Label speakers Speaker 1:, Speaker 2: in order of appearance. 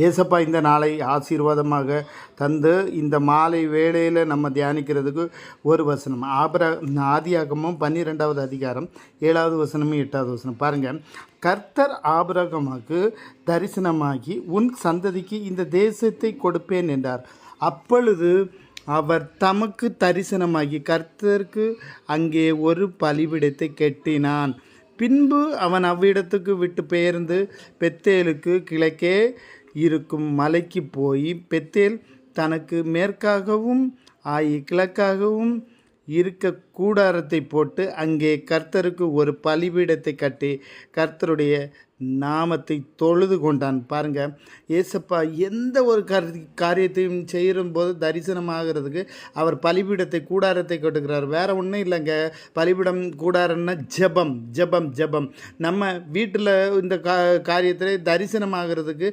Speaker 1: ஏசப்பா இந்த நாளை ஆசீர்வாதமாக தந்து இந்த மாலை வேளையில் நம்ம தியானிக்கிறதுக்கு ஒரு வசனம் ஆதியாகமும் 12வது அதிகாரம் 7வது வசனமும் 8வது வசனம் பாருங்கள். கர்த்தர் ஆபிரகாமுக்கு தரிசனமாகி உன் சந்ததிக்கு இந்த தேசத்தை கொடுப்பேன் என்றார். அப்பொழுது அவர் தமக்கு தரிசனமாகி கர்த்தருக்கு அங்கே ஒரு பலிபீடத்தை கட்டினான். பின்பு அவன் அவ்விடத்துக்கு விட்டு பெயர்ந்து பெத்தேலுக்கு கிழக்கே இருக்கும் மலைக்கு போய் பெத்தேல் தனக்கு மேற்காகவும் கிழக்காகவும் இருக்க கூடாரத்தை போட்டு அங்கே கர்த்தருக்கு ஒரு பலிபீடத்தை கட்டி கர்த்தருடைய நாமத்தை தொழுது கொண்டான். பாருங்கள், ஏசப்பா எந்த ஒரு காரியத்தையும் செய்யும்போது தரிசனமாகிறதுக்கு அவர் பலிபீடத்தை கூடாரத்தை கட்டுக்கிறார். வேறு ஒன்றும் இல்லைங்க. பலிபீடம் கூடாரம்னா ஜெபம் ஜெபம் ஜெபம். நம்ம வீட்டில் இந்த காரியத்தில் தரிசனமாகிறதுக்கு